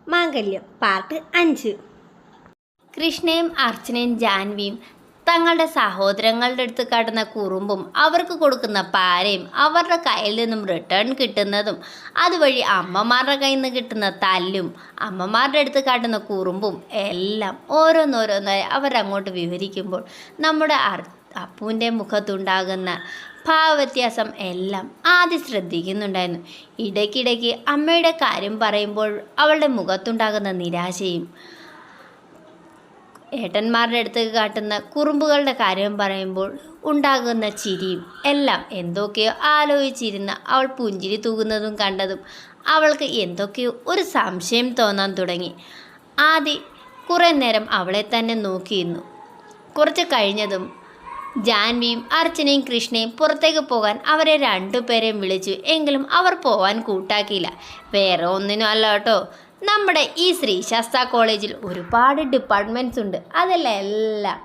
മാംഗല്യം part 5. കൃഷ്ണയും അർച്ചനയും ജാൻവിയും തങ്ങളുടെ സഹോദരങ്ങളുടെ അടുത്ത് കാട്ടുന്ന കുറുമ്പും അവർക്ക് കൊടുക്കുന്ന പാരയും അവരുടെ കയ്യിൽ നിന്നും റിട്ടേൺ കിട്ടുന്നതും അതുവഴി അമ്മമാരുടെ കയ്യിൽ നിന്ന് കിട്ടുന്ന തല്ലും അമ്മമാരുടെ അടുത്ത് കാട്ടുന്ന കുറുമ്പും എല്ലാം ഓരോന്നോരോന്നായി അവരങ്ങോട്ട് വിവരിക്കുമ്പോൾ നമ്മുടെ അപ്പുവിൻ്റെ മുഖത്തുണ്ടാകുന്ന ഭാവവ്യത്യാസം എല്ലാം ആദ്യം ശ്രദ്ധിക്കുന്നുണ്ടായിരുന്നു. ഇടയ്ക്കിടയ്ക്ക് അമ്മയുടെ കാര്യം പറയുമ്പോൾ അവളുടെ മുഖത്തുണ്ടാകുന്ന നിരാശയും ഏട്ടന്മാരുടെ അടുത്ത് കാട്ടുന്ന കുറുമ്പുകളുടെ കാര്യം പറയുമ്പോൾ ഉണ്ടാകുന്ന ചിരിയും എല്ലാം എന്തൊക്കെയോ ആലോചിച്ചിരുന്ന അവൾ പുഞ്ചിരി തൂകുന്നതും കണ്ടതും അവൾക്ക് എന്തൊക്കെയോ ഒരു സംശയം തോന്നാൻ തുടങ്ങി. ആദ്യം കുറേ നേരം അവളെ തന്നെ നോക്കിയിരുന്നു. കുറച്ച് കഴിഞ്ഞതും ജാൻവിയും അർച്ചനയും കൃഷ്ണയും പുറത്തേക്ക് പോകാൻ അവരെ രണ്ടുപേരെയും വിളിച്ചു. എങ്കിലും അവർ പോകാൻ കൂട്ടാക്കിയില്ല. വേറെ ഒന്നിനും അല്ല കേട്ടോ, നമ്മുടെ ഈ ശ്രീശാസ്ത്ര കോളേജിൽ ഒരുപാട് ഡിപ്പാർട്ട്മെൻറ്റ്സ് ഉണ്ട്. അതിലെല്ലാം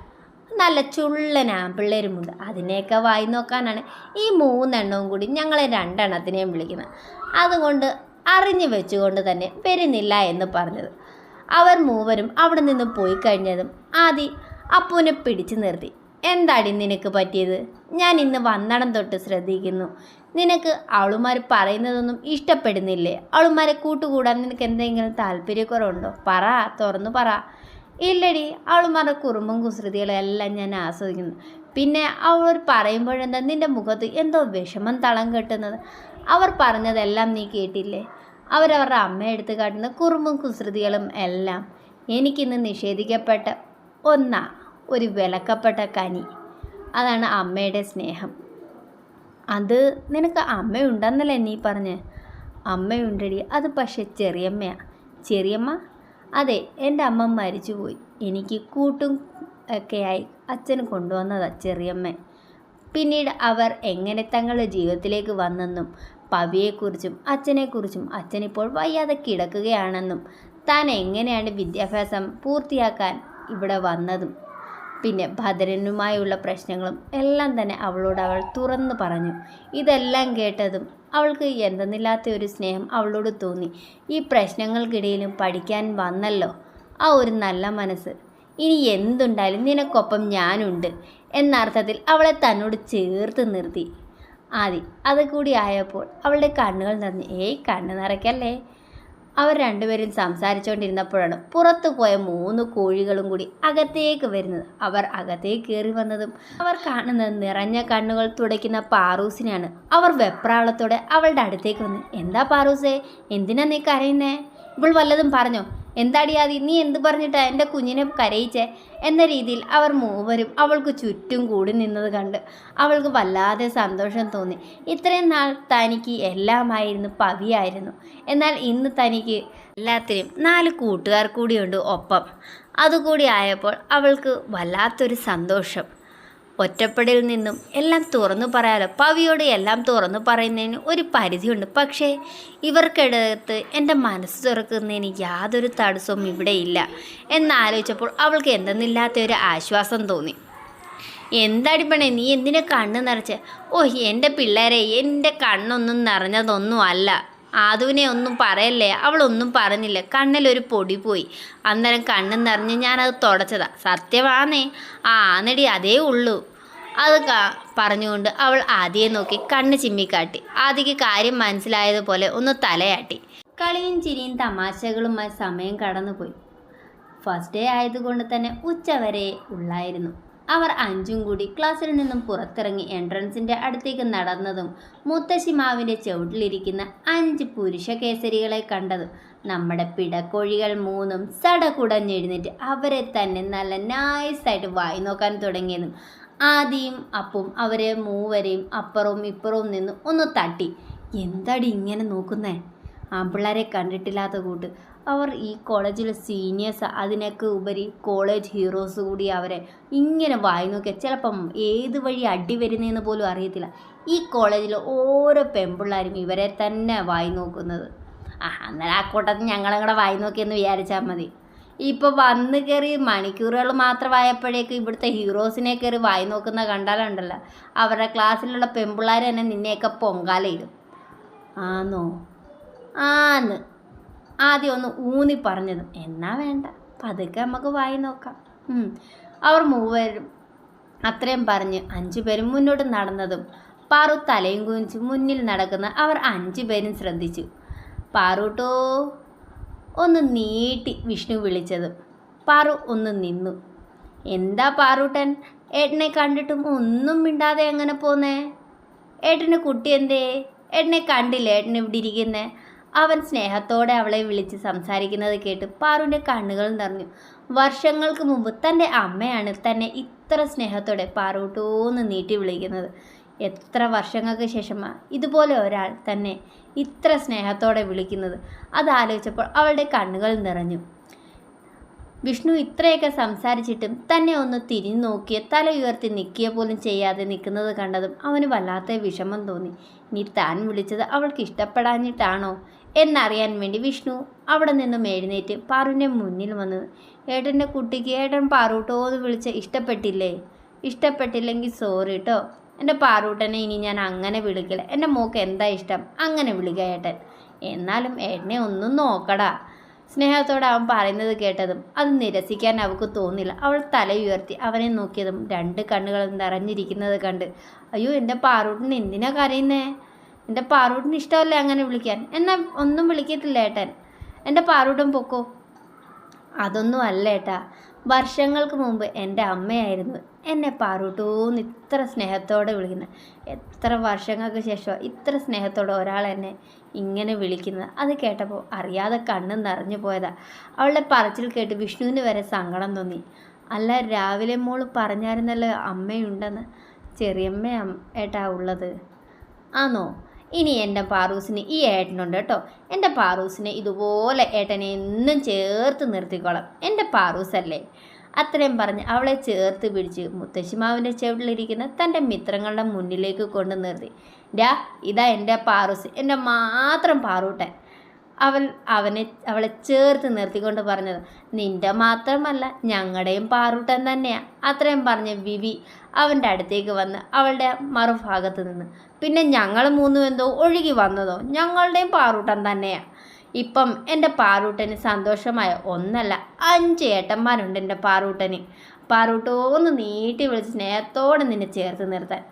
നല്ല ചുള്ളൻ ആമ്പിള്ളേരുമുണ്ട്. അതിനെയൊക്കെ വായി നോക്കാനാണ് ഈ 3 എണ്ണവും കൂടി ഞങ്ങളെ 2 എണ്ണത്തിനെയും വിളിക്കുന്നത്. അതുകൊണ്ട് അറിഞ്ഞു വെച്ചുകൊണ്ട് തന്നെ വരുന്നില്ല എന്ന് പറഞ്ഞത്. അവർ മൂവരും അവിടെ നിന്ന് പോയി കഴിഞ്ഞതും ആദി അപ്പുവിനെ പിടിച്ചു നിർത്തി. എന്താടി നിനക്ക് പറ്റിയത്? ഞാൻ ഇന്ന് വന്നടം തൊട്ട് ശ്രദ്ധിക്കുന്നു. നിനക്ക് അവളുമാർ പറയുന്നതൊന്നും ഇഷ്ടപ്പെടുന്നില്ലേ? അവളുമാരെ കൂട്ടുകൂടാൻ നിനക്ക് എന്തെങ്കിലും താല്പര്യക്കുറവുണ്ടോ? പറ, തുറന്നു പറ. ഇല്ലടി, അവളുമാരുടെ കുറുമ്പും കുസൃതികളും എല്ലാം ഞാൻ ആസ്വദിക്കുന്നു. പിന്നെ അവർ പറയുമ്പോഴെന്താ നിൻ്റെ മുഖത്ത് എന്തോ വിഷമം തളം കെട്ടുന്നത്? അവർ പറഞ്ഞതെല്ലാം നീ കേട്ടില്ലേ? അവരവരുടെ അമ്മയെടുത്ത് കാട്ടുന്ന കുറുമ്പും കുസൃതികളും എല്ലാം എനിക്കിന്ന് നിഷേധിക്കപ്പെട്ട ഒരു വിലക്കപ്പെട്ട കനി. അതാണ് അമ്മയുടെ സ്നേഹം. അത് നിനക്ക് അമ്മയുണ്ടെന്നല്ലേ നീ പറഞ്ഞ്? അമ്മയുണ്ടടി, അത് പക്ഷെ ചെറിയമ്മയാണ്. ചെറിയമ്മ? അതെ, എൻ്റെ അമ്മ മരിച്ചുപോയി. എനിക്ക് കൂട്ടും ഒക്കെയായി അച്ഛന് കൊണ്ടുവന്നതാണ് ചെറിയമ്മ. പിന്നീട് അവർ എങ്ങനെ തങ്ങളുടെ ജീവിതത്തിലേക്ക് വന്നെന്നും പവിയെക്കുറിച്ചും അച്ഛനെക്കുറിച്ചും അച്ഛനിപ്പോൾ വയ്യാതെ കിടക്കുകയാണെന്നും താൻ എങ്ങനെയാണ് വിദ്യാഭ്യാസം പൂർത്തിയാക്കാൻ ഇവിടെ വന്നതും പിന്നെ ഭദ്രനുമായുള്ള പ്രശ്നങ്ങളും എല്ലാം തന്നെ അവളോട് അവൾ തുറന്നു പറഞ്ഞു. ഇതെല്ലാം കേട്ടതും അവൾക്ക് എന്തെന്നില്ലാത്ത ഒരു സ്നേഹം അവളോട് തോന്നി. ഈ പ്രശ്നങ്ങൾക്കിടയിലും പഠിക്കാൻ വന്നല്ലോ, ആ ഒരു നല്ല മനസ്സ്. ഇനി എന്തുണ്ടായാലും നിനക്കൊപ്പം ഞാനുണ്ട് എന്നർത്ഥത്തിൽ അവളെ തന്നോട് ചേർത്ത് നിർത്തി. ആദി അത് കൂടി ആയപ്പോൾ അവളുടെ കണ്ണുകൾ നിറഞ്ഞു. കണ്ണ് നിറയ്ക്കല്ലേ. അവർ രണ്ടുപേരും സംസാരിച്ചുകൊണ്ടിരുന്നപ്പോഴാണ് പുറത്തു പോയ 3 കോഴികളും കൂടി അകത്തേക്ക് വരുന്നത്. അവർ അകത്തേക്ക് കയറി വന്നതും അവർ കാണുന്നത് നിറഞ്ഞ കണ്ണുകൾ തുടയ്ക്കുന്ന പാറൂസിനെയാണ്. അവർ വെപ്രാളത്തോടെ അവളുടെ അടുത്തേക്ക് വന്ന്, എന്താ പാറൂസേ, എന്തിനാ നീ കരയുന്നേ? ഇവൾ വല്ലതും പറഞ്ഞോ? എന്താടിയാതി, നീ എന്ത് പറഞ്ഞിട്ടാ എൻ്റെ കുഞ്ഞിനെ കരയിച്ചേ എന്ന രീതിയിൽ അവർ മൂവരും അവൾക്ക് ചുറ്റും കൂടി നിന്നത് കണ്ട് അവൾക്ക് വല്ലാതെ സന്തോഷം തോന്നി. ഇത്രയും നാൾ തനിക്ക് എല്ലാമായിരുന്നു പവിയായിരുന്നു. എന്നാൽ ഇന്ന് തനിക്ക് എല്ലാത്തിനും 4 കൂട്ടുകാർ കൂടിയുണ്ട് ഒപ്പം. അതുകൂടി ആയപ്പോൾ അവൾക്ക് വല്ലാത്തൊരു സന്തോഷം. ഒറ്റപ്പെടലിൽ നിന്നും എല്ലാം തുറന്നു പറയാലോ. പവിയോട് എല്ലാം തുറന്നു പറയുന്നതിന് ഒരു പരിധിയുണ്ട്. പക്ഷേ ഇവർക്കിടത്ത് എൻ്റെ മനസ്സ് തുറക്കുന്നതിന് യാതൊരു തടസ്സവും ഇവിടെയില്ല എന്നാലോചിച്ചപ്പോൾ അവൾക്ക് എന്തെന്നില്ലാത്ത ഒരു ആശ്വാസം തോന്നി. എന്താടിപ്പണേ, നീ എന്തിനെ കണ്ണ് നിറച്ച്? എൻ്റെ പിള്ളേരെ, എൻ്റെ കണ്ണൊന്നും നിറഞ്ഞതൊന്നും അല്ല. ആദുവിനെ ഒന്നും പറയല്ലേ, അവളൊന്നും പറഞ്ഞില്ല. കണ്ണിലൊരു പൊടി പോയി. അന്നേരം കണ്ണ് നിറഞ്ഞ് ഞാനത് തുടച്ചതാ. സത്യമാണേ? ആന്നടി, അതേ ഉള്ളൂ. അത് പറഞ്ഞുകൊണ്ട് അവൾ ആദിയെ നോക്കി കണ്ണ് ചിമ്മിക്കാട്ടി. ആദിക്ക് കാര്യം മനസ്സിലായതുപോലെ ഒന്ന് തലയാട്ടി. കളിയും ചിരിയും തമാശകളുമായി സമയം കടന്നുപോയി. ഫസ്റ്റ് ഡേ ആയതുകൊണ്ട് തന്നെ ഉച്ചവരെ ഉള്ളായിരുന്നു. അവർ 5ഉം കൂടി ക്ലാസ്സിൽ നിന്നും പുറത്തിറങ്ങി എൻട്രൻസിൻ്റെ അടുത്തേക്ക് നടന്നതും മുത്തശ്ശി മാവിൻ്റെ ചുവട്ടിലിരിക്കുന്ന 5 പുരുഷ കേസരികളെ കണ്ടതും നമ്മുടെ പിടക്കോഴികൾ 3ഉം സടകുടഞ്ഞെഴുന്നേറ്റ് അവരെ തന്നെ നല്ല നൈസായിട്ട് വായി നോക്കാൻ തുടങ്ങിയതും ആദിയും അപ്പും അവരെ മൂവരെയും അപ്പുറവും ഇപ്പുറവും നിന്ന് ഒന്ന് തട്ടി. എന്താടി ഇങ്ങനെ നോക്കുന്നേ? ആൺപിള്ളേരെ കണ്ടിട്ടില്ലാത്ത കൂട്ട്. അവർ ഈ കോളേജിലെ സീനിയേഴ്സ്, അതിനൊക്കെ ഉപരി കോളേജ് ഹീറോസ് കൂടി അവരെ ഇങ്ങനെ വായി നോക്കിയാൽ ചിലപ്പം ഏത് വഴി അടി വരുന്നതെന്ന് പോലും അറിയത്തില്ല. ഈ കോളേജിലെ ഓരോ പെൺപിള്ളേരും ഇവരെ തന്നെ വായി നോക്കുന്നത്. അന്നേരം ആ കൂട്ടത്തിൽ ഞങ്ങളങ്ങടെ വായി നോക്കിയെന്ന് വിചാരിച്ചാൽ മതി. ഇപ്പോൾ വന്ന് കയറി മണിക്കൂറുകൾ മാത്രമായപ്പോഴേക്കും ഇവിടുത്തെ ഹീറോസിനെ കയറി വായി നോക്കുന്ന കണ്ടാലുണ്ടല്ലോ, അവരുടെ ക്ലാസ്സിലുള്ള പെൺപിള്ളേർ തന്നെ നിന്നെയൊക്കെ പൊങ്കാലയിടും. ആന്നോ? ആന്ന്. ആദ്യം ഒന്ന് ഊന്നി പറഞ്ഞതും എന്നാ വേണ്ട, പതുക്കെ നമുക്ക് വായി നോക്കാം. അവർ മൂവരും അത്രയും പറഞ്ഞ് 5 പേരും മുന്നോട്ട് നടന്നതും പാറു തലയും കുനിച്ച് മുന്നിൽ നടക്കുന്ന അവർ 5 പേരും ശ്രദ്ധിച്ചു. പാറൂട്ടോ ഒന്ന് നീട്ടി വിഷ്ണു വിളിച്ചതും പാറു ഒന്ന് നിന്നു. എന്താ പാറൂട്ടൻ, ഏട്ടനെ കണ്ടിട്ടും ഒന്നും മിണ്ടാതെ എങ്ങനെ പോന്നേ? ഏട്ടന് കുട്ടി എന്തേ? ഏട്ടനെ കണ്ടില്ലേ ഏട്ടൻ ഇവിടെ ഇരിക്കുന്നേ? അവൻ സ്നേഹത്തോടെ അവളെ വിളിച്ച് സംസാരിക്കുന്നത് കേട്ട് പാറുവിൻ്റെ കണ്ണുകൾ നിറഞ്ഞു. വർഷങ്ങൾക്ക് മുമ്പ് തൻ്റെ അമ്മയാണ് തന്നെ ഇത്ര സ്നേഹത്തോടെ പാറൂട്ടോന്ന് നീട്ടി വിളിക്കുന്നത്. എത്ര വർഷങ്ങൾക്ക് ശേഷമാണ് ഇതുപോലെ ഒരാൾ തന്നെ ഇത്ര സ്നേഹത്തോടെ വിളിക്കുന്നത്. അതാലോചിച്ചപ്പോൾ അവളുടെ കണ്ണുകൾ നിറഞ്ഞു. വിഷ്ണു ഇത്രയൊക്കെ സംസാരിച്ചിട്ടും തന്നെ ഒന്ന് തിരിഞ്ഞു നോക്കിയ തല ഉയർത്തി നിൽക്കുക പോലും ചെയ്യാതെ നിൽക്കുന്നത് കണ്ടതും അവന് വല്ലാത്ത വിഷമം തോന്നി. ഇനി താൻ വിളിച്ചത് അവൾക്ക് ഇഷ്ടപ്പെടാഞ്ഞിട്ടാണോ എന്നറിയാൻ വേണ്ടി വിഷ്ണു അവിടെ നിന്നും എഴുന്നേറ്റ് പാറുവിൻ്റെ മുന്നിൽ വന്നത്. ഏട്ടൻ്റെ കുട്ടിക്ക് ഏട്ടൻ പാറൂട്ടോ എന്ന് വിളിച്ച ഇഷ്ടപ്പെട്ടില്ലേ? ഇഷ്ടപ്പെട്ടില്ലെങ്കിൽ സോറി കേട്ടോ. എൻ്റെ പാറൂട്ടനെ ഇനി ഞാൻ അങ്ങനെ വിളിക്കില്ല. എൻ്റെ മോക്ക് എന്താ ഇഷ്ടം അങ്ങനെ വിളിക്കുക ഏട്ടൻ. എന്നാലും ഏട്ടനെ ഒന്നും നോക്കടാ. സ്നേഹത്തോടെ അവൻ പറയുന്നത് കേട്ടതും അത് നിരസിക്കാൻ അവൾക്ക് തോന്നില്ല. അവൾ തല ഉയർത്തി അവനെ നോക്കിയതും 2 കണ്ണുകളും നിറഞ്ഞിരിക്കുന്നത് കണ്ട് അയ്യോ, എൻ്റെ പാറൂട്ടിന് എന്തിനാ കരയുന്നേ? എൻ്റെ പാറൂട്ടിന് ഇഷ്ടമല്ലേ അങ്ങനെ വിളിക്കാൻ? എന്നാൽ ഒന്നും വിളിക്കത്തില്ല ഏട്ടൻ. എൻ്റെ പാറൂട്ടൻ പൊക്കോ. അതൊന്നും അല്ല ഏട്ടാ, വർഷങ്ങൾക്ക് മുമ്പ് എൻ്റെ അമ്മയായിരുന്നു എന്നെ പാറൂട്ടൂന്ന് ഇത്ര സ്നേഹത്തോടെ വിളിക്കുന്നത്. എത്ര വർഷങ്ങൾക്ക് ശേഷം ഇത്ര സ്നേഹത്തോടെ ഒരാൾ എന്നെ ഇങ്ങനെ വിളിക്കുന്നത്. അത് കേട്ടപ്പോൾ അറിയാതെ കണ്ണ് നിറഞ്ഞു പോയതാ. അവളുടെ പറച്ചിൽ കേട്ട് വിഷ്ണുവിന് വരെ സങ്കടം തോന്നി. അല്ല, രാവിലെ മോള് പറഞ്ഞായിരുന്നല്ലോ അമ്മയുണ്ടെന്ന്. ചെറിയമ്മ ഏട്ടാ ഉള്ളത് ആണോ? ഇനി എൻ്റെ പാറൂസിന് ഈ ഏട്ടനുണ്ട് കേട്ടോ. എൻ്റെ പാറൂസിനെ ഇതുപോലെ ഏട്ടനെ എന്നും ചേർത്ത് നിർത്തിക്കോളാം. എൻ്റെ പാറൂസല്ലേ. അത്രയും പറഞ്ഞ് അവളെ ചേർത്ത് പിടിച്ച് മുത്തശ്ശിമാവിൻ്റെ ചുവട്ടിലിരിക്കുന്ന തൻ്റെ മിത്രങ്ങളുടെ മുന്നിലേക്ക് കൊണ്ട് നിർത്തി. ഇതാ എൻ്റെ പാറൂസ്, എൻ്റെ മാത്രം പാറൂട്ടൻ. അവളെ ചേർത്ത് നിർത്തിക്കൊണ്ട് പറഞ്ഞത് നിൻ്റെ മാത്രമല്ല ഞങ്ങളുടെയും പാറൂട്ടൻ തന്നെയാണ്. അത്രയും പറഞ്ഞ് വിവി അവൻ്റെ അടുത്തേക്ക് വന്ന് അവളുടെ മറുഭാഗത്ത് നിന്ന് പിന്നെ ഞങ്ങൾ 3 എന്തോ ഒഴുകി വന്നതോ ഞങ്ങളുടെയും പാറൂട്ടൻ തന്നെയാണ്. ഇപ്പം എൻ്റെ പാറൂട്ടന് സന്തോഷമായ 1 അല്ല 5 ഏട്ടന്മാരുണ്ട് എൻ്റെ പാറൂട്ടന്. പാറൂട്ടോന്ന് നീട്ടി വിളിച്ച് സ്നേഹത്തോടെ നിന്നെ ചേർത്ത് നിർത്താൻ.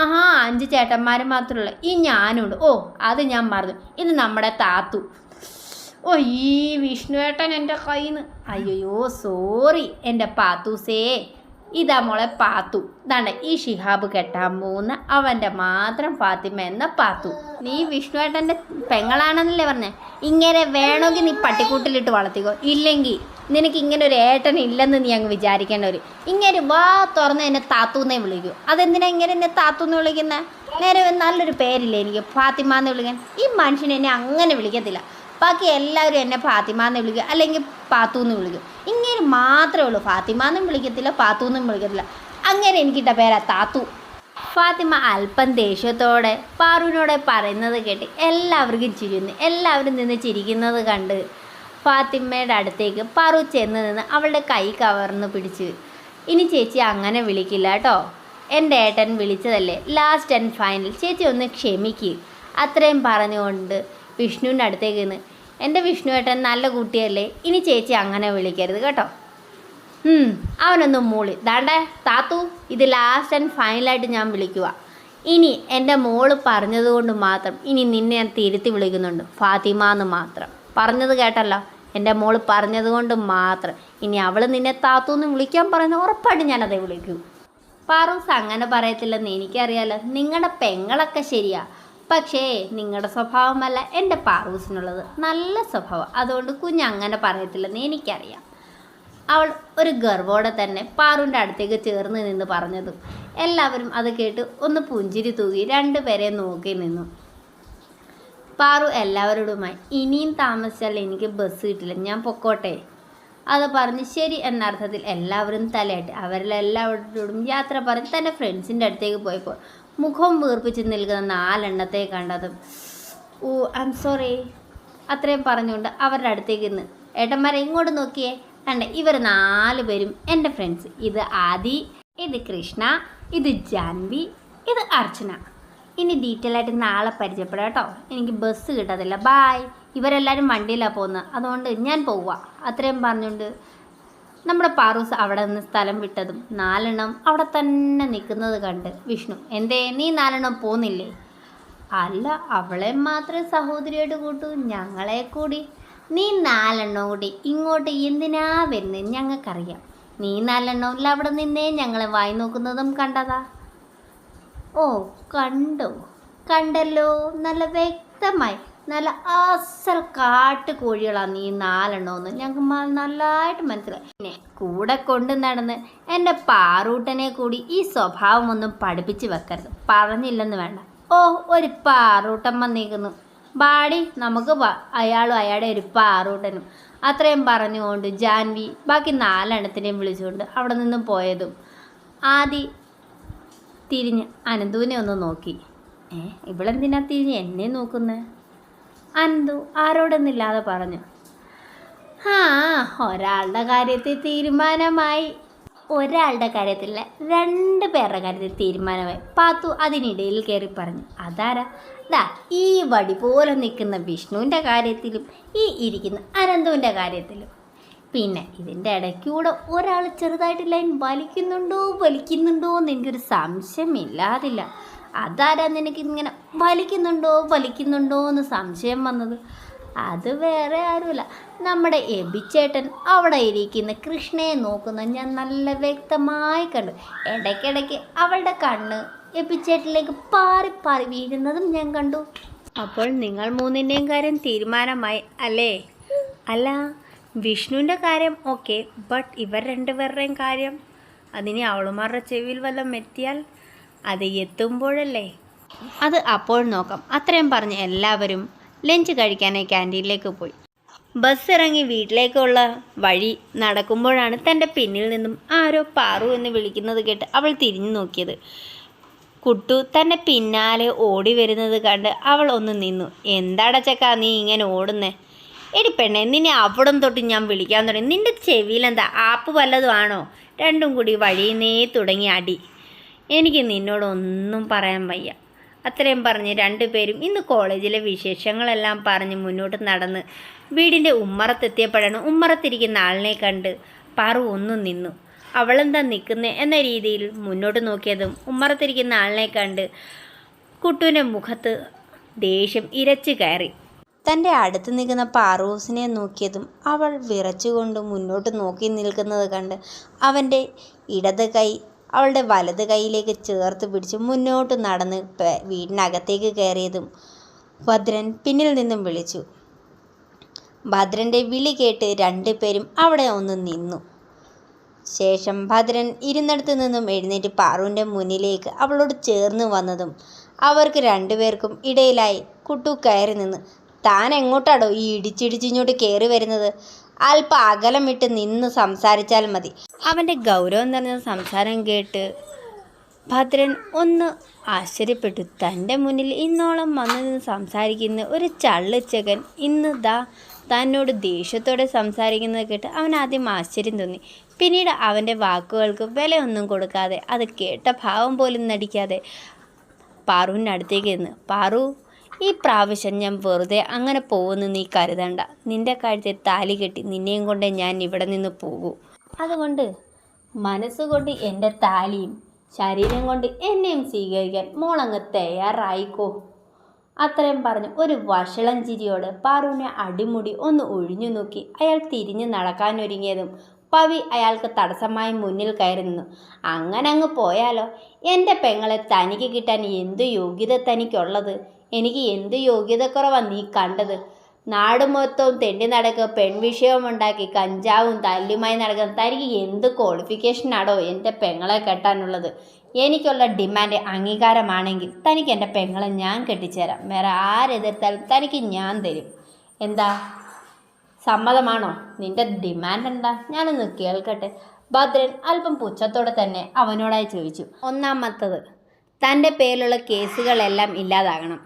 ആഹാ, 5 ചേട്ടന്മാർ മാത്രമല്ല, ഈ ഞാനുണ്ട്. ഓ, അത് ഞാൻ മറന്നു. ഇത് നമ്മുടെ താത്തു. ഓ, ഈ വിഷ്ണുവേട്ടൻ എൻ്റെ കയ്യിൽ നിന്ന്. അയ്യോ സോറി എൻ്റെ പാത്തൂസേ. ഇതാ മോളെ പാത്തു. ഇതാണ്ട് ഈ ഷിഹാബ് കെട്ടാൻ പോകുന്ന അവൻ്റെ മാത്രം ഫാത്തിമ എന്ന പാത്തു. നീ വിഷ്ണുവേട്ടൻ്റെ പെങ്ങളാണെന്നല്ലേ പറഞ്ഞേ? ഇങ്ങനെ വേണമെങ്കിൽ നീ പട്ടിക്കൂട്ടിലിട്ട് വളർത്തിക്കോ. ഇല്ലെങ്കിൽ നിനക്ക് ഇങ്ങനെ ഒരു ഏട്ടൻ ഇല്ലെന്ന് നീ അങ്ങ് വിചാരിക്കേണ്ടവർ. ഇങ്ങനെ വാ തുറന്ന് എന്നെ താത്തൂന്നേ വിളിക്കൂ. അതെന്തിനാ ഇങ്ങനെ എന്നെ താത്തൂന്ന് വിളിക്കുന്നത്? നേരെ നല്ലൊരു പേരില്ലേ എനിക്ക്, ഫാത്തിമ എന്ന് വിളിക്കാൻ. ഈ മനുഷ്യൻ എന്നെ അങ്ങനെ വിളിക്കത്തില്ല. ബാക്കി എല്ലാവരും എന്നെ ഫാത്തിമ എന്ന് വിളിക്കും, അല്ലെങ്കിൽ പാത്തൂന്ന് വിളിക്കും. ഇങ്ങനെ മാത്രമേ ഉള്ളൂ, ഫാത്തിമ എന്നും വിളിക്കത്തില്ല, പാത്തൂന്നും വിളിക്കത്തില്ല. അങ്ങനെ എനിക്കിട്ട പേരാ താത്തു. ഫാത്തിമ അല്പം ദേഷ്യത്തോടെ പാറുവിനോടെ പറയുന്നത് കേട്ട് എല്ലാവർക്കും ചിരിയുന്നു. എല്ലാവരും നിന്ന് ചിരിക്കുന്നത് കണ്ട് ഫാത്തിമയുടെ അടുത്തേക്ക് പാറു ചെന്ന് നിന്ന് അവളുടെ കൈ കവർന്ന് പിടിച്ച് ഇനി ചേച്ചി അങ്ങനെ വിളിക്കില്ല കേട്ടോ. എൻ്റെ ഏട്ടൻ വിളിച്ചതല്ലേ, ലാസ്റ്റ് ആൻഡ് ഫൈനൽ. ചേച്ചി ഒന്ന് ക്ഷമിക്കുക. അത്രയും പറഞ്ഞുകൊണ്ട് വിഷ്ണുവിൻ്റെ അടുത്തേക്ക് നിന്ന് എൻ്റെ വിഷ്ണുവേട്ടൻ നല്ല കുട്ടിയല്ലേ, ഇനി ചേച്ചി അങ്ങനെ വിളിക്കരുത് കേട്ടോ. അവനൊന്നും മൂളി. ദാണ്ടേ താത്തു, ഇത് ലാസ്റ്റ് ആൻഡ് ഫൈനലായിട്ട് ഞാൻ വിളിക്കുക. ഇനി എൻ്റെ മോള് പറഞ്ഞതുകൊണ്ട് മാത്രം ഇനി നിന്നെ ഞാൻ തിരുത്തി വിളിക്കുന്നുണ്ട്, ഫാത്തിമ എന്ന് മാത്രം. പറഞ്ഞത് കേട്ടല്ലോ, എൻ്റെ മോള് പറഞ്ഞതുകൊണ്ട് മാത്രം. ഇനി അവൾ നിന്നെ താത്തു എന്ന് വിളിക്കാൻ പറയുന്ന ഉറപ്പായിട്ട് ഞാനതേ വിളിക്കൂ. പാറൂസ് അങ്ങനെ പറയത്തില്ലെന്ന് എനിക്കറിയാലോ. നിങ്ങളുടെ പെങ്ങളൊക്കെ ശരിയാ, പക്ഷേ നിങ്ങളുടെ സ്വഭാവമല്ല എൻ്റെ പാറൂസിനുള്ളത്. നല്ല സ്വഭാവം. അതുകൊണ്ട് കുഞ്ഞങ്ങനെ പറയത്തില്ലെന്ന് എനിക്കറിയാം. അവൾ ഒരു ഗർവോടെ തന്നെ പാറുവിൻ്റെ അടുത്തേക്ക് ചേർന്ന് നിന്ന് പറഞ്ഞതും എല്ലാവരും അത് കേട്ട് ഒന്ന് പുഞ്ചിരി തൂകി 2 പേരെ നോക്കി നിന്നു. പാറു എല്ലാവരോടുമായി ഇനിയും താമസിച്ചാൽ എനിക്ക് ബസ് കിട്ടില്ല, ഞാൻ പൊക്കോട്ടെ. അത് പറഞ്ഞ് ശരി എന്ന അർത്ഥത്തിൽ എല്ലാവരും തലയാട്ടി അവരെല്ലാവരോടും യാത്ര പറഞ്ഞ് തൻ്റെ ഫ്രണ്ട്സിൻ്റെ അടുത്തേക്ക് പോയപ്പോൾ മുഖം വീർപ്പിച്ച് നിൽക്കുന്ന 4 എണ്ണത്തെ കണ്ടതും ഓ ഐ എം സോറി അത്രയും പറഞ്ഞുകൊണ്ട് അവരുടെ അടുത്തേക്ക് നിന്ന് ഏട്ടന്മാരെ ഇങ്ങോട്ട് നോക്കിയേ, കണ്ടേ ഇവർ 4 പേരും എൻ്റെ ഫ്രണ്ട്സ്. ഇത് ആദി, ഇത് കൃഷ്ണ, ഇത് ജാൻവി, ഇത് അർച്ചന. ഇനി ഡീറ്റെയിൽ ആയിട്ട് നാളെ പരിചയപ്പെടാം കേട്ടോ. എനിക്ക് ബസ് കിട്ടത്തില്ല. ബായ്. ഇവരെല്ലാവരും വണ്ടിയിലാണ് പോകുന്നത്, അതുകൊണ്ട് ഞാൻ പോവുക. അത്രയും പറഞ്ഞുകൊണ്ട് നമ്മുടെ പാറൂസ് അവിടെ നിന്ന് സ്ഥലം വിട്ടതും 4 അവിടെ തന്നെ നിൽക്കുന്നത് കണ്ട് വിഷ്ണു, എന്തേ നീ 4 പോകുന്നില്ലേ? അല്ല, അവളെ മാത്രമേ സഹോദരിയായിട്ട് കൂട്ടൂ, ഞങ്ങളെ കൂടി. നീ 4 കൂടി ഇങ്ങോട്ട് എന്തിനാ വരുന്നത് ഞങ്ങൾക്കറിയാം. നീ 4 അവിടെ നിന്നേ ഞങ്ങളെ വായി നോക്കുന്നതും കണ്ടതാ. ഓ, കണ്ടല്ലോ, നല്ല വ്യക്തമായി. നല്ല അസൽ കാട്ടുകോഴികളാണ് നീ 4 ഞങ്ങൾക്ക് നല്ലതായിട്ട് മനസ്സിലായി. പിന്നെ കൂടെ കൊണ്ട് നടന്ന് എൻ്റെ പാറൂട്ടനെ കൂടി ഈ സ്വഭാവമൊന്നും പഠിപ്പിച്ച് വെക്കരുത്. പറഞ്ഞില്ലെന്ന് വേണ്ട. ഓ, ഒരു പാറൂട്ടൻ വന്നിരിക്കുന്നു. ബാടി, നമുക്ക് അയാളും അയാളുടെ ഒരു പാറൂട്ടനും. അത്രയും പറഞ്ഞുകൊണ്ട് ജാൻവി ബാക്കി 4 വിളിച്ചുകൊണ്ട് അവിടെ നിന്നും പോയതും ആദി തിരിഞ്ഞ് അനന്തുവിനെ ഒന്ന് നോക്കി. ഇവളെന്തിനാ തിരിഞ്ഞ് എന്നെ നോക്കുന്നത്? അനന്തു ആരോടൊന്നില്ലാതെ പറഞ്ഞു. ഒരാളുടെ കാര്യത്തിൽ തീരുമാനമായി. ഒരാളുടെ കാര്യത്തില്ല, 2 പേരുടെ കാര്യത്തിൽ തീരുമാനമായി. പാത്തു അതിനിടയിൽ കയറി പറഞ്ഞു. അതാരാ? ഈ വടി പോലെ നിൽക്കുന്ന വിഷ്ണുവിൻ്റെ കാര്യത്തിലും ഈ ഇരിക്കുന്ന അനന്തുവിൻ്റെ കാര്യത്തിലും. പിന്നെ ഇതിൻ്റെ ഇടയ്ക്കൂടെ ഒരാൾ ചെറുതായിട്ട് ലൈൻ വലിക്കുന്നുണ്ടോ എന്ന് എനിക്കൊരു സംശയമില്ലാതില്ല. അതാരാ നിനക്ക് ഇങ്ങനെ വലിക്കുന്നുണ്ടോ എന്ന് സംശയം വന്നത്? അത് വേറെ ആരുമില്ല, നമ്മുടെ എബിച്ചേട്ടൻ. അവിടെ ഇരിക്കുന്ന കൃഷ്ണയെ നോക്കുന്ന ഞാൻ നല്ല വ്യക്തമായി കണ്ടു. ഇടയ്ക്കിടയ്ക്ക് അവളുടെ കണ്ണ് എബിച്ചേട്ടനിലേക്ക് പാറി വീഴുന്നതും ഞാൻ കണ്ടു. അപ്പോൾ നിങ്ങൾ 3 കാര്യം തീരുമാനമായി അല്ലേ? അല്ല, വിഷ്ണുവിൻ്റെ കാര്യം ഓക്കെ, ബട്ട് ഇവർ 2 പേരുടെയും കാര്യം? അതിന് അവളുമാരുടെ ചെവിയിൽ വല്ലതും എത്തിയാൽ? അത് എത്തുമ്പോഴല്ലേ? അത് അപ്പോൾ നോക്കാം. അത്രയും പറഞ്ഞ് എല്ലാവരും ലഞ്ച് കഴിക്കാനായി ക്യാൻറ്റീനിലേക്ക് പോയി. ബസ് ഇറങ്ങി വീട്ടിലേക്കുള്ള വഴി നടക്കുമ്പോഴാണ് തൻ്റെ പിന്നിൽ നിന്നും ആരോ പാറു എന്ന് വിളിക്കുന്നത് കേട്ട് അവൾ തിരിഞ്ഞു നോക്കിയത്. കുട്ടു തൻ്റെ പിന്നാലെ ഓടി വരുന്നത് കണ്ട് അവൾ ഒന്ന് നിന്നു. എന്താടാ ചക്ക നീ ഇങ്ങനെ ഓടുന്നേ? എടി പെണ്ണെ, നിന്നെ അവിടം തൊട്ട് ഞാൻ വിളിക്കാൻ തുടങ്ങി. നിൻ്റെ ചെവിയിലെന്താ ആപ്പ് വല്ലതും ആണോ? 2 കൂടി വഴിയുന്നേ തുടങ്ങി അടി. എനിക്ക് നിന്നോടൊന്നും പറയാൻ വയ്യ. അത്രയും പറഞ്ഞ് 2 പേരും ഇന്ന് കോളേജിലെ വിശേഷങ്ങളെല്ലാം പറഞ്ഞ് മുന്നോട്ട് നടന്ന് വീടിൻ്റെ ഉമ്മറത്തെത്തിയപ്പോഴാണ് ഉമ്മറത്തിരിക്കുന്ന ആളിനെ കണ്ട് പാറു ഒന്നും നിന്നു. അവളെന്താ നിൽക്കുന്നേ എന്ന രീതിയിൽ മുന്നോട്ട് നോക്കിയതും ഉമ്മറത്തിരിക്കുന്ന ആളിനെ കണ്ട് കുട്ടുവിൻ്റെ മുഖത്ത് ദേഷ്യം ഇരച്ചു കയറി. തൻ്റെ അടുത്ത് നിൽക്കുന്ന പാറൂസിനെ നോക്കിയതും അവൾ വിറച്ചുകൊണ്ട് മുന്നോട്ട് നോക്കി നിൽക്കുന്നത് കണ്ട് അവൻ്റെ ഇടത് കൈ അവളുടെ വലത് കൈയിലേക്ക് ചേർത്ത് പിടിച്ച് മുന്നോട്ട് നടന്ന് വീടിനകത്തേക്ക് കയറിയതും ഭദ്രൻ പിന്നിൽ നിന്നും വിളിച്ചു. ഭദ്രൻ്റെ വിളി കേട്ട് 2 പേരും അവിടെ ഒന്ന് നിന്നു. ശേഷം ഭദ്രൻ ഇരുന്നിടത്ത് നിന്നും എഴുന്നേറ്റ് പാറുവിൻ്റെ മുന്നിലേക്ക് അവളോട് ചേർന്ന് വന്നതും അവർക്ക് 2 പേർക്കും ഇടയിലായി കുട്ടു കയറി നിന്ന്. താൻ എങ്ങോട്ടാടോ ഈ ഇടിച്ചിടിച്ചിങ്ങോട്ട് കയറി വരുന്നത്? അല്പം അകലം വിട്ട് നിന്ന് സംസാരിച്ചാൽ മതി. അവൻ്റെ ഗൗരവം നിറഞ്ഞ സംസാരം കേട്ട് ഭദ്രൻ ഒന്ന് ആശ്ചര്യപ്പെട്ടു. തൻ്റെ മുന്നിൽ ഇന്നോളം വന്നു നിന്ന് സംസാരിക്കുന്ന ഒരു ചള്ളിച്ചകൻ ഇന്ന് തന്നോട് ദേഷ്യത്തോടെ സംസാരിക്കുന്നത് കേട്ട് അവൻ ആദ്യം ആശ്ചര്യം തോന്നി. പിന്നീട് അവൻ്റെ വാക്കുകൾക്ക് വിലയൊന്നും കൊടുക്കാതെ, അത് കേട്ട ഭാവം പോലും നടിക്കാതെ പാറുവിൻ്റെ അടുത്തേക്ക് നിന്ന്, പാറു, ഈ പ്രാവശ്യം ഞാൻ വെറുതെ അങ്ങനെ പോകുന്നു നീ കരുതണ്ട. നിൻ്റെ കഴുത്തിൽ താലി കെട്ടി നിന്നെയും കൊണ്ട് ഞാൻ ഇവിടെ നിന്ന് പോകൂ. അതുകൊണ്ട് മനസ്സുകൊണ്ട് എൻ്റെ താലിയും ശരീരം കൊണ്ട് എന്നെയും സ്വീകരിക്കാൻ മോളങ്ങ് തയ്യാറായിക്കോ. അത്രയും പറഞ്ഞ് ഒരു വഷളം ചിരിയോടെ പാറുവിനെ അടിമുടി ഒന്ന് ഒഴിഞ്ഞു നോക്കി അയാൾ തിരിഞ്ഞു നടക്കാനൊരുങ്ങിയതും പവി അയാൾക്ക് തടസ്സമായി മുന്നിൽ കയറി നിന്നു. അങ്ങനെ അങ്ങ് പോയാലോ? എൻ്റെ പെങ്ങളെ തനിക്ക് കിട്ടാൻ എന്ത് യോഗ്യത തനിക്കുള്ളത്? എനിക്ക് എന്ത് യോഗ്യതക്കുറവാണ് നീ കണ്ടത്? നാട് മൊത്തവും തെണ്ടി നടക്കുക, പെൺവിഷയമുണ്ടാക്കി കഞ്ചാവും തല്ലുമായി നടക്കുന്ന തനിക്ക് എന്ത് ക്വാളിഫിക്കേഷനാണോ എൻ്റെ പെങ്ങളെ കെട്ടാനുള്ളത്? എനിക്കുള്ള ഡിമാൻഡ് അംഗീകാരമാണെങ്കിൽ തനിക്ക് എൻ്റെ പെങ്ങളെ ഞാൻ കെട്ടിച്ചേരാം. വേറെ ആരെതിർത്താലും തനിക്ക് ഞാൻ തരും. എന്താ, സമ്മതമാണോ? നിൻ്റെ ഡിമാൻഡ് എന്താ? ഞാനൊന്ന് കേൾക്കട്ടെ. ഭദ്രൻ അല്പം പുച്ഛത്തോടെ തന്നെ അവനോടായി ചോദിച്ചു. ഒന്നാമത്തത്, തൻ്റെ പേരിലുള്ള കേസുകളെല്ലാം ഇല്ലാതാകണം.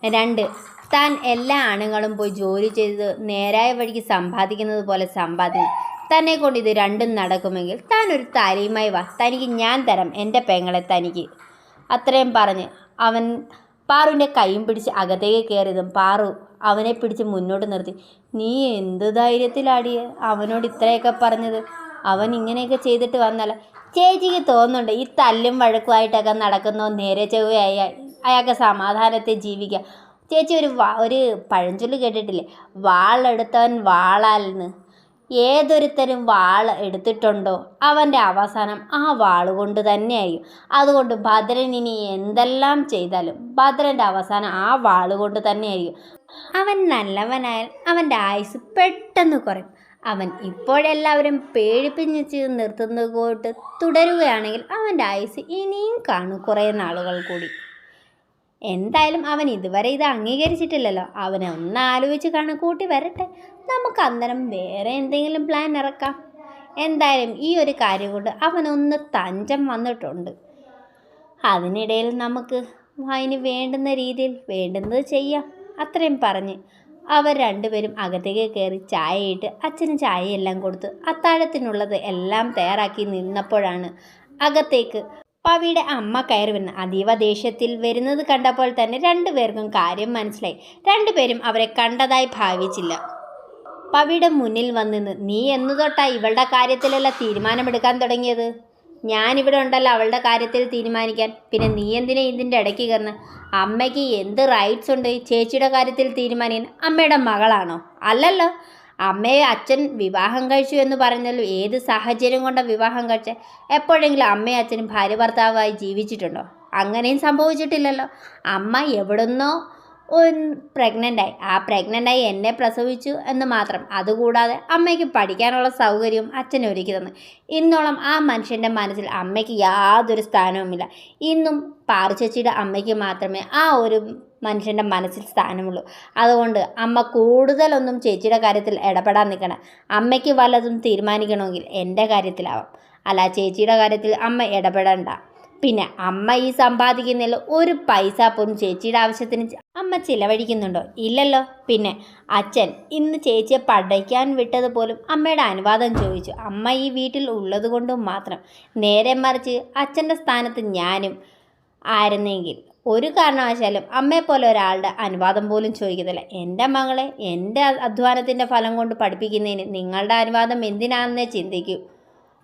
2, താൻ എല്ലാ ആണുങ്ങളും പോയി ജോലി ചെയ്ത് നേരായ വഴിക്ക് സമ്പാദിക്കുന്നത് പോലെ സമ്പാദിക്കണം. തന്നെ കൊണ്ട് ഇത് 2 നടക്കുമെങ്കിൽ താൻ ഒരു താലിയുമായി വാ, തനിക്ക് ഞാൻ തരാം എൻ്റെ പെങ്ങളെ തനിക്ക്. അത്രയും പറഞ്ഞ് അവൻ പാറുവിൻ്റെ കൈയും പിടിച്ച് അകത്തേക്ക് കയറിയതും പാറു അവനെ പിടിച്ച് മുന്നോട്ട് നിർത്തി. നീ എന്ത് ധൈര്യത്തിലാടിയേ അവനോട് ഇത്രയൊക്കെ പറഞ്ഞത്? അവൻ ഇങ്ങനെയൊക്കെ ചെയ്തിട്ട് വന്നല്ല. ചേച്ചിക്ക് തോന്നുന്നുണ്ട് ഈ തല്ലും വഴക്കുമായിട്ടൊക്കെ നടക്കുന്നോ നേരെ ചൊവ്വയായി അയാൾക്ക് സമാധാനത്തെ ജീവിക്കാം. ചേച്ചി ഒരു പഴഞ്ചൊല്ല് കേട്ടിട്ടില്ലേ? വാളെടുത്തവൻ വാളാലെന്ന്. ഏതൊരുത്തരും വാൾ എടുത്തിട്ടുണ്ടോ അവൻ്റെ അവസാനം ആ വാളുകൊണ്ട് തന്നെയായിരിക്കും. അതുകൊണ്ട് ഭദ്രൻ ഇനി എന്തെല്ലാം ചെയ്താലും ഭദ്രൻ്റെ അവസാനം ആ വാളുകൊണ്ട് തന്നെയായിരിക്കും. അവൻ നല്ലവനായാൽ അവൻ്റെ ആയുസ് പെട്ടെന്ന് കുറയും. അവൻ ഇപ്പോഴെല്ലാവരും പേടിപ്പിച്ച് നിർത്തുന്നത് കൊണ്ട് തുടരുകയാണെങ്കിൽ അവൻ്റെ ആയുസ് ഇനിയും കാണും കുറേ നാളുകൾ കൂടി. എന്തായാലും അവൻ ഇതുവരെ ഇത് അംഗീകരിച്ചിട്ടില്ലല്ലോ. അവനെ ഒന്ന് ആലോചിച്ച് കണക്കൂട്ടി വരട്ടെ. നമുക്ക് അന്നേരം വേറെ എന്തെങ്കിലും പ്ലാൻ ഇറക്കാം. എന്തായാലും ഈ ഒരു കാര്യം കൊണ്ട് അവനൊന്ന് തഞ്ചം വന്നിട്ടുണ്ട്. അതിനിടയിൽ നമുക്ക് അതിന് വേണ്ടുന്ന രീതിയിൽ വേണ്ടുന്നത് ചെയ്യാം. അത്രയും പറഞ്ഞ് അവർ രണ്ടുപേരും അകത്തേക്ക് കയറി ചായയിട്ട് അച്ഛന് ചായയെല്ലാം കൊടുത്ത് അത്താഴത്തിനുള്ളത് എല്ലാം തയ്യാറാക്കി നിന്നപ്പോഴാണ് അകത്തേക്ക് പവിയുടെ അമ്മ കയറി വരുന്നത്. അതീവ ദേഷ്യത്തിൽ വരുന്നത് കണ്ടപ്പോൾ തന്നെ രണ്ടുപേർക്കും കാര്യം മനസ്സിലായി. രണ്ടുപേരും അവരെ കണ്ടതായി ഭാവിച്ചില്ല. പവിയുടെ മുന്നിൽ വന്നിന്ന്, നീ എന്നു തൊട്ടാ ഇവളുടെ കാര്യത്തിലെല്ലാം തീരുമാനമെടുക്കാൻ തുടങ്ങിയത്? ഞാനിവിടെ ഉണ്ടല്ലോ അവളുടെ കാര്യത്തിൽ തീരുമാനിക്കാൻ. പിന്നെ നീ എന്തിനാ ഇതിൻ്റെ ഇടയ്ക്ക് കയറുന്നത്? അമ്മയ്ക്ക് എന്ത് റൈറ്റ്സ് ഉണ്ട് ചേച്ചിയുടെ കാര്യത്തിൽ തീരുമാനിക്കാൻ? അമ്മയുടെ മകളാണോ? അല്ലല്ലോ. അമ്മയെ അച്ഛൻ വിവാഹം കഴിച്ചു എന്ന് പറഞ്ഞല്ലോ. ഏത് സാഹചര്യം കൊണ്ടാണ് വിവാഹം കഴിച്ചത്? എപ്പോഴെങ്കിലും അമ്മയും അച്ഛനും ഭാര്യ ഭർത്താവായി ജീവിച്ചിട്ടുണ്ടോ? അങ്ങനെയും സംഭവിച്ചിട്ടില്ലല്ലോ. അമ്മ എവിടുന്നോ പ്രഗ്നൻ്റായി. ആ പ്രഗ്നൻ്റായി എന്നെ പ്രസവിച്ചു എന്ന് മാത്രം. അതുകൂടാതെ അമ്മയ്ക്ക് പഠിക്കാനുള്ള സൗകര്യവും അച്ഛനെ ഒരുക്കി തന്നു. ഇന്നോളം ആ മനുഷ്യൻ്റെ മനസ്സിൽ അമ്മയ്ക്ക് യാതൊരു സ്ഥാനവുമില്ല. ഇന്നും പാറുചേച്ചിയുടെ അമ്മയ്ക്ക് മാത്രമേ ആ ഒരു മനുഷ്യൻ്റെ മനസ്സിൽ സ്ഥാനമുള്ളൂ. അതുകൊണ്ട് അമ്മ കൂടുതലൊന്നും ചേച്ചിയുടെ കാര്യത്തിൽ ഇടപെടാൻ നിൽക്കണം. അമ്മയ്ക്ക് വല്ലതും തീരുമാനിക്കണമെങ്കിൽ എൻ്റെ കാര്യത്തിലാവാം, അല്ല ചേച്ചിയുടെ കാര്യത്തിൽ അമ്മ ഇടപെടണ്ട. പിന്നെ അമ്മ ഈ സമ്പാദിക്കുന്നതിൽ ഒരു പൈസ പോലും ചേച്ചിയുടെ ആവശ്യത്തിന് അമ്മ ചിലവഴിക്കുന്നുണ്ടോ? ഇല്ലല്ലോ. പിന്നെ അച്ഛൻ ഇന്ന് ചേച്ചിയെ പഠിക്കാൻ വിട്ടത് പോലും അമ്മയുടെ അനുവാദം ചോദിച്ചു. അമ്മ ഈ വീട്ടിൽ ഉള്ളത് കൊണ്ടും മാത്രം. നേരെ മറിച്ച് അച്ഛൻ്റെ സ്ഥാനത്ത് ഞാനും ആയിരുന്നെങ്കിൽ ഒരു കാരണവശാലും അമ്മയെപ്പോലെ ഒരാളുടെ അനുവാദം പോലും ചോദിക്കത്തില്ല. എൻ്റെ മകളെ എൻ്റെ അധ്വാനത്തിൻ്റെ ഫലം കൊണ്ട് പഠിപ്പിക്കുന്നതിന് നിങ്ങളുടെ അനുവാദം എന്തിനാണെന്നേ ചിന്തിക്കൂ.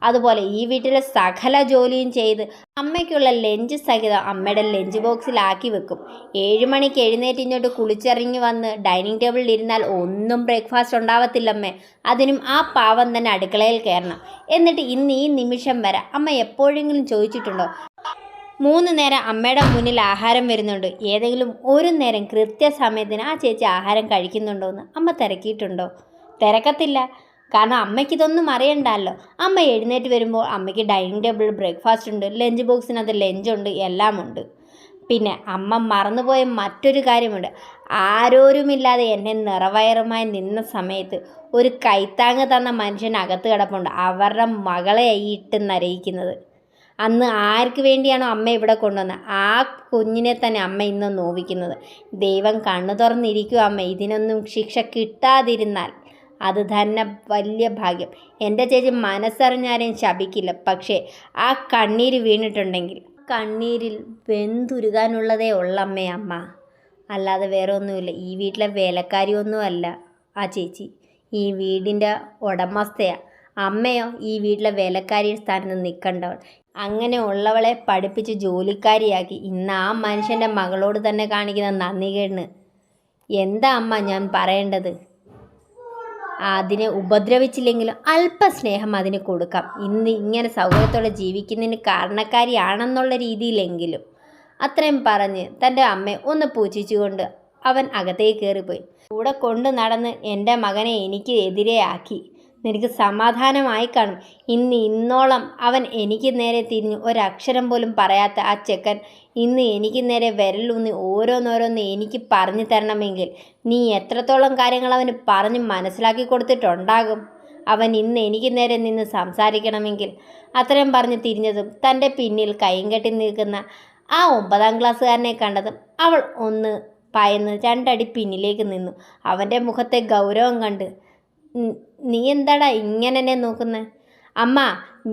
അതുപോലെ ഈ വീട്ടിലെ സകല ജോലിയും ചെയ്ത് അമ്മയ്ക്കുള്ള ലഞ്ച് സഹിതം അമ്മയുടെ ലഞ്ച് ബോക്സിലാക്കി വെക്കും. 7 മണിക്ക് എഴുന്നേറ്റ് ഇങ്ങോട്ട് കുളിച്ചിറങ്ങി വന്ന് ഡൈനിങ് ടേബിളിൽ ഇരുന്നാൽ ഒന്നും ബ്രേക്ക്ഫാസ്റ്റ് ഉണ്ടാവത്തില്ലമ്മേ. അതിനും ആ പാവം തന്നെ അടുക്കളയിൽ കയറണം. എന്നിട്ട് ഇന്ന് ഈ നിമിഷം വരെ അമ്മ എപ്പോഴെങ്കിലും ചോദിച്ചിട്ടുണ്ടോ 3 നേരം അമ്മയുടെ മുന്നിൽ ആഹാരം വരുന്നുണ്ട്, ഏതെങ്കിലും ഒരു നേരം കൃത്യസമയത്തിന് ആ ചേച്ചി ആഹാരം കഴിക്കുന്നുണ്ടോ എന്ന് അമ്മ തിരക്കിയിട്ടുണ്ടോ? തിരക്കത്തില്ല. കാരണം അമ്മയ്ക്കിതൊന്നും അറിയണ്ടല്ലോ. അമ്മ എഴുന്നേറ്റ് വരുമ്പോൾ അമ്മയ്ക്ക് ഡൈനിങ് ടേബിളിൽ ബ്രേക്ക്ഫാസ്റ്റ് ഉണ്ട്, ലഞ്ച് ബോക്സിനകത്ത് ലഞ്ചുണ്ട്, എല്ലാം ഉണ്ട്. പിന്നെ അമ്മ മറന്നുപോയ മറ്റൊരു കാര്യമുണ്ട്. ആരോരുമില്ലാതെ എന്നെ നിറവയറുമായി നിന്ന സമയത്ത് ഒരു കൈത്താങ്ങ് തന്ന മനുഷ്യൻ അകത്ത് കിടപ്പുണ്ട്. അവരുടെ മകളെ ഇട്ട് നരയിക്കുന്നത്. അന്ന് ആർക്ക് വേണ്ടിയാണോ അമ്മ ഇവിടെ കൊണ്ടുവന്നത് ആ കുഞ്ഞിനെ തന്നെ അമ്മ ഇന്ന് നോവിക്കുന്നത്. ദൈവം കണ്ണു തുറന്നിരിക്കും അമ്മ. ഇതിനൊന്നും ശിക്ഷ കിട്ടാതിരുന്നാൽ അത് തന്നെ വലിയ ഭാഗ്യം. എൻ്റെ ചേച്ചി മനസ്സറിഞ്ഞാരെയും ശപിക്കില്ല. പക്ഷേ ആ കണ്ണീര് വീണിട്ടുണ്ടെങ്കിൽ കണ്ണീരിൽ വെന്തുരുകാനുള്ളതേ ഉള്ളമ്മേ അമ്മ, അല്ലാതെ വേറെ ഒന്നുമില്ല. ഈ വീട്ടിലെ വേലക്കാരിയൊന്നുമല്ല ആ ചേച്ചി, ഈ വീടിൻ്റെ ഉടമസ്ഥയാണ്. അമ്മയോ ഈ വീട്ടിലെ വേലക്കാരി സ്ഥാനത്ത് നിൽക്കേണ്ടവൾ. അങ്ങനെ ഉള്ളവളെ പഠിപ്പിച്ച് ജോലിക്കാരിയാക്കി ഇന്ന് ആ മനുഷ്യൻ്റെ മകളോട് തന്നെ കാണിക്കുന്ന നന്ദികേടിന് എന്താ അമ്മ ഞാൻ പറയേണ്ടത്? അതിനെ ഉപദ്രവിച്ചില്ലെങ്കിലും അല്പസ്നേഹം അതിന് കൊടുക്കാം. ഇന്ന് ഇങ്ങനെ സൗകര്യത്തോടെ ജീവിക്കുന്നതിന് കാരണക്കാരിയാണെന്നുള്ള രീതിയിലെങ്കിലും. അത്രയും പറഞ്ഞ് തൻ്റെ അമ്മയെ ഒന്ന് പൂച്ഛിച്ചുകൊണ്ട് അവൻ അകത്തേക്ക് കയറിപ്പോയി. കൂടെ കൊണ്ട് നടന്ന് എൻ്റെ മകനെ എനിക്ക് എതിരെയാക്കി. നിനക്ക് സമാധാനമായി കാണും. ഇന്നോളം അവൻ എനിക്ക് നേരെ തിരിഞ്ഞ് ഒരക്ഷരം പോലും പറയാത്ത ആ ചെക്കൻ ഇന്ന് എനിക്ക് നേരെ വിരലൂന്നി ഓരോന്നോരോന്ന് എനിക്ക് പറഞ്ഞു തരണമെങ്കിൽ നീ എത്രത്തോളം കാര്യങ്ങൾ അവന് പറഞ്ഞ് മനസ്സിലാക്കി കൊടുത്തിട്ടുണ്ടാകും. അവൻ ഇന്ന് എനിക്ക് നേരെ നിന്ന് സംസാരിക്കണമെങ്കിൽ. അത്രയും പറഞ്ഞ് തിരിഞ്ഞതും തൻ്റെ പിന്നിൽ കൈയും കെട്ടി നിൽക്കുന്ന ആ 9ാം ക്ലാസ്സുകാരനെ കണ്ടതും അവൾ ഒന്ന് ഭയന്ന് 2 അടി പിന്നിലേക്ക് നിന്നു. അവൻ്റെ മുഖത്തെ ഗൗരവം കണ്ട് നീ എന്താടാ ഇങ്ങനെ എന്നെ നോക്കുന്നത്? അമ്മ,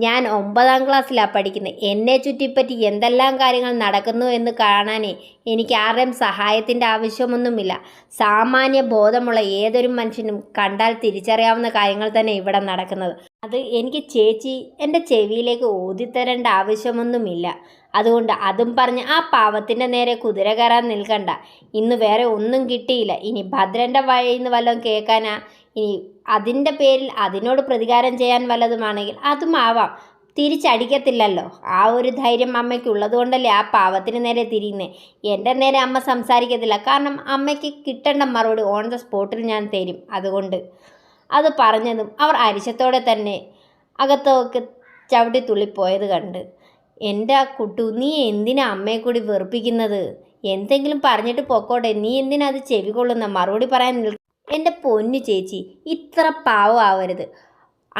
ഞാൻ 9ാം ക്ലാസ്സിലാണ് പഠിക്കുന്നത്. എന്നെ ചുറ്റിപ്പറ്റി എന്തെല്ലാം കാര്യങ്ങൾ നടക്കുന്നു എന്ന് കാണാനേ എനിക്ക് ആരുടെയും സഹായത്തിൻ്റെ ആവശ്യമൊന്നുമില്ല. സാമാന്യ ബോധമുള്ള ഏതൊരു മനുഷ്യനും കണ്ടാൽ തിരിച്ചറിയാവുന്ന കാര്യങ്ങൾ തന്നെ ഇവിടെ നടക്കുന്നത്. അത് എനിക്ക് ചേച്ചി എൻ്റെ ചെവിയിലേക്ക് ഊതിത്തരേണ്ട ആവശ്യമൊന്നുമില്ല. അതുകൊണ്ട് അതും പറഞ്ഞ് ആ പാവത്തിൻ്റെ നേരെ കുതിര കയറാൻ നിൽക്കണ്ട. ഇന്ന് വേറെ ഒന്നും കിട്ടിയില്ല. ഇനി ഭദ്രൻ്റെ വഴിയിൽ നിന്ന് വല്ലതും കേൾക്കാനാ. ഇനി അതിൻ്റെ പേരിൽ അതിനോട് പ്രതികാരം ചെയ്യാൻ വല്ലതുമാണെങ്കിൽ അതും ആവാം. തിരിച്ചടിക്കത്തില്ലല്ലോ. ആ ഒരു ധൈര്യം അമ്മയ്ക്കുള്ളത് കൊണ്ടല്ലേ ആ പാവത്തിന് നേരെ തിരിയുന്നേ. എൻ്റെ നേരെ അമ്മ സംസാരിക്കത്തില്ല. കാരണം അമ്മയ്ക്ക് കിട്ടേണ്ട മറുപടി ഓൺ ദ സ്പോട്ടിൽ ഞാൻ തരും. അതുകൊണ്ട് അത് പറഞ്ഞതും അവർ അരിശത്തോടെ തന്നെ അകത്തൊക്കെ ചവിട്ടി തുള്ളിപ്പോയത് കണ്ട്, എൻ്റെ ആ കുട്ടു, നീ എന്തിനാ അമ്മയെ കൂടി വെറുപ്പിക്കുന്നത്? എന്തെങ്കിലും പറഞ്ഞിട്ട് പൊക്കോട്ടെ. നീ എന്തിനാ അത് ചെവികൊള്ളുന്ന? മറുപടി പറയാൻ എൻ്റെ പൊന്നു ചേച്ചി, ഇത്ര പാവമാവരുത്.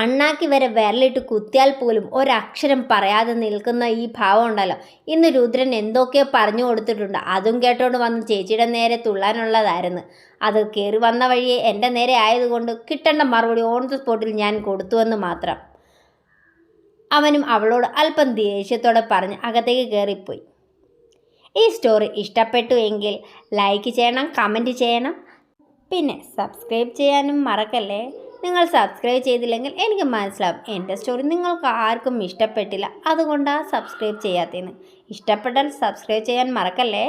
അണ്ണാക്കി വരെ വിരലിട്ട് കുത്തിയാൽ പോലും ഒരക്ഷരം പറയാതെ നിൽക്കുന്ന ഈ ഭാവം ഉണ്ടല്ലോ. ഇന്ന് രുദ്രൻ എന്തൊക്കെയോ പറഞ്ഞു കൊടുത്തിട്ടുണ്ട്. അതും കേട്ടോണ്ട് വന്ന് ചേച്ചിയുടെ നേരെ തുള്ളാനുള്ളതായിരുന്നു. അത് കയറി വന്ന വഴിയെ എൻ്റെ നേരെ ആയതുകൊണ്ട് കിട്ടേണ്ട മറുപടി ഓൺ ദ സ്പോട്ടിൽ ഞാൻ കൊടുത്തുവെന്ന് മാത്രം. അവനും അവളോട് അല്പം ദേഷ്യത്തോടെ പറഞ്ഞ് അകത്തേക്ക് കയറിപ്പോയി. ഈ സ്റ്റോറി ഇഷ്ടപ്പെട്ടു എങ്കിൽ ലൈക്ക് ചെയ്യണം, കമൻറ്റ് ചെയ്യണം, പിന്നെ സബ്സ്ക്രൈബ് ചെയ്യാനും മറക്കല്ലേ. നിങ്ങൾ സബ്സ്ക്രൈബ് ചെയ്തില്ലെങ്കിൽ എനിക്ക് മനസ്സിലാവും എൻ്റെ സ്റ്റോറി നിങ്ങൾക്ക് ആർക്കും ഇഷ്ടപ്പെട്ടില്ല, അതുകൊണ്ടാണ് സബ്സ്ക്രൈബ് ചെയ്യാത്തതെന്ന്. ഇഷ്ടപ്പെട്ടാൽ സബ്സ്ക്രൈബ് ചെയ്യാൻ മറക്കല്ലേ.